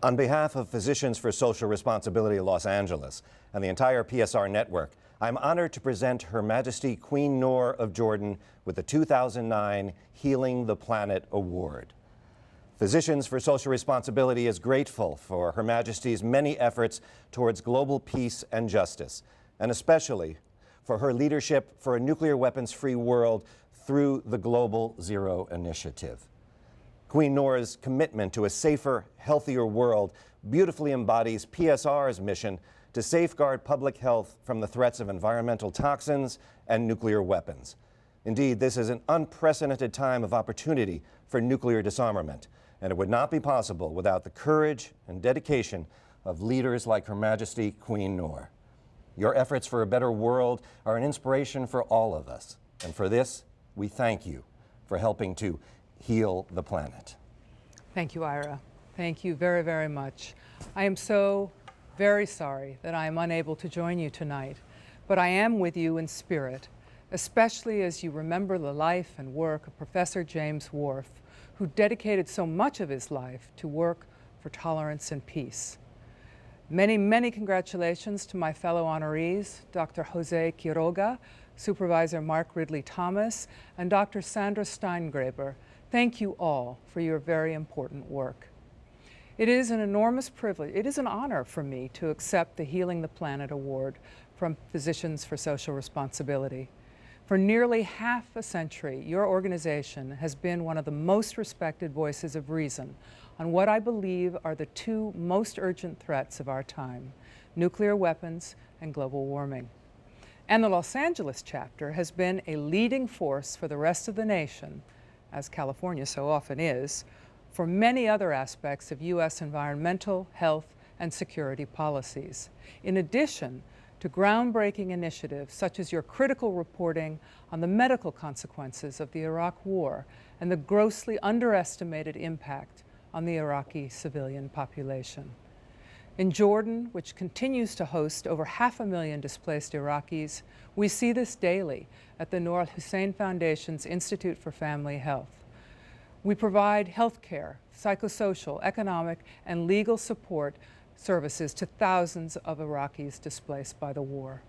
On behalf of Physicians for Social Responsibility Los Angeles and the entire PSR network, I'm honored to present Her Majesty Queen Noor of Jordan with the 2009 Healing the Planet Award. Physicians for Social Responsibility is grateful for Her Majesty's many efforts towards global peace and justice, and especially for her leadership for a nuclear weapons-free world through the Global Zero Initiative. Queen Noor's commitment to a safer, healthier world beautifully embodies PSR's mission to safeguard public health from the threats of environmental toxins and nuclear weapons. Indeed, this is an unprecedented time of opportunity for nuclear disarmament, and it would not be possible without the courage and dedication of leaders like Her Majesty Queen Noor. Your efforts for a better world are an inspiration for all of us, and for this, we thank you for helping to heal the planet. Thank you, Ira. Thank you very, very much. I am so very sorry that I am unable to join you tonight, but I am with you in spirit, especially as you remember the life and work of Professor James Whorf, who dedicated so much of his life to work for tolerance and peace. Many, many congratulations to my fellow honorees, Dr. Jose Quiroga, Supervisor Mark Ridley Thomas, and Dr. Sandra Steingraber. Thank you all for your very important work. It is an enormous privilege, it is an honor for me to accept the Healing the Planet Award from Physicians for Social Responsibility. For nearly half a century, your organization has been one of the most respected voices of reason on what I believe are the two most urgent threats of our time: nuclear weapons and global warming. And the Los Angeles chapter has been a leading force for the rest of the nation, as California so often is, for many other aspects of U.S. environmental, health, and security policies, in addition to groundbreaking initiatives such as your critical reporting on the medical consequences of the Iraq War and the grossly underestimated impact on the Iraqi civilian population. In Jordan, which continues to host over 500,000 displaced Iraqis, we see this daily at the Noor Hussein Foundation's Institute for Family Health. We provide health care, psychosocial, economic, and legal support services to thousands of Iraqis displaced by the war.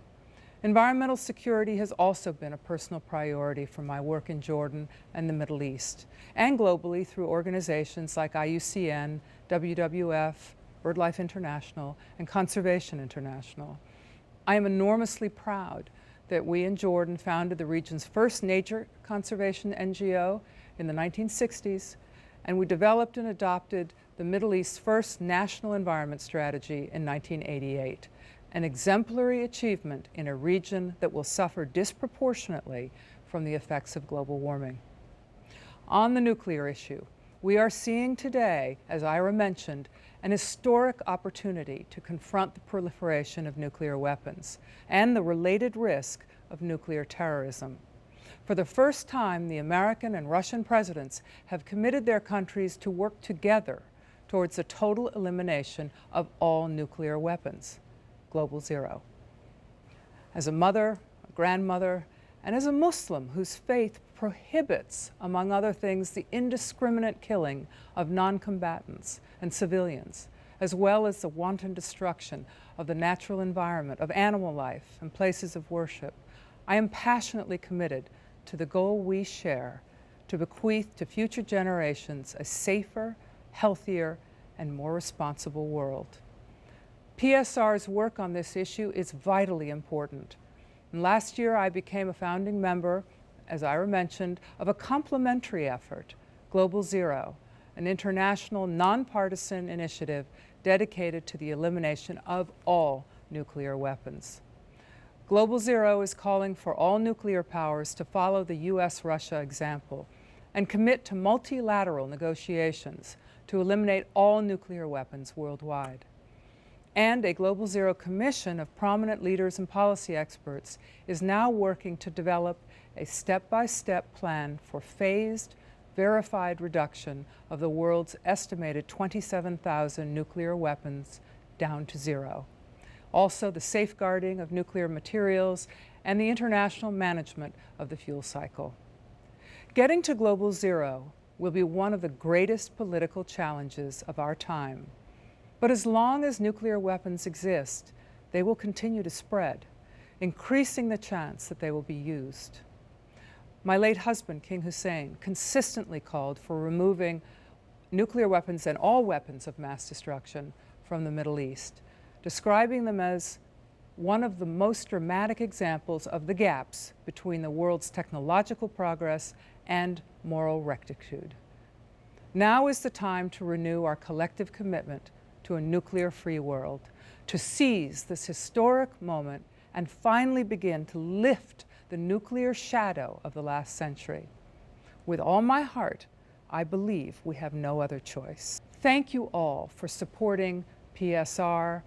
Environmental security has also been a personal priority for my work in Jordan and the Middle East, and globally through organizations like IUCN, WWF, BirdLife International, and Conservation International. I am enormously proud that we in Jordan founded the region's first nature conservation NGO in the 1960s, and we developed and adopted the Middle East's first national environment strategy in 1988, an exemplary achievement in a region that will suffer disproportionately from the effects of global warming. On the nuclear issue, we are seeing today, as Ira mentioned, an historic opportunity to confront the proliferation of nuclear weapons and the related risk of nuclear terrorism. For the first time, the American and Russian presidents have committed their countries to work together towards the total elimination of all nuclear weapons, Global Zero. As a mother, a grandmother, and as a Muslim whose faith prohibits, among other things, the indiscriminate killing of non-combatants and civilians, as well as the wanton destruction of the natural environment, of animal life, and places of worship, I am passionately committed to the goal we share to bequeath to future generations a safer, healthier, and more responsible world. PSR's work on this issue is vitally important. And last year, I became a founding member, as Ira mentioned, of a complementary effort, Global Zero, an international nonpartisan initiative dedicated to the elimination of all nuclear weapons. Global Zero is calling for all nuclear powers to follow the US-Russia example and commit to multilateral negotiations to eliminate all nuclear weapons worldwide. And a Global Zero Commission of prominent leaders and policy experts is now working to develop a step-by-step plan for phased, verified reduction of the world's estimated 27,000 nuclear weapons down to zero. Also, the safeguarding of nuclear materials and the international management of the fuel cycle. Getting to Global Zero will be one of the greatest political challenges of our time. But as long as nuclear weapons exist, they will continue to spread, increasing the chance that they will be used. My late husband, King Hussein, consistently called for removing nuclear weapons and all weapons of mass destruction from the Middle East, describing them as one of the most dramatic examples of the gaps between the world's technological progress and moral rectitude. Now is the time to renew our collective commitment to a nuclear-free world, to seize this historic moment and finally begin to lift the nuclear shadow of the last century. With all my heart, I believe we have no other choice. Thank you all for supporting PSR.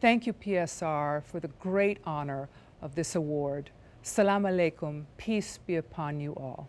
Thank you, PSR, for the great honor of this award. Salam alaikum, peace be upon you all.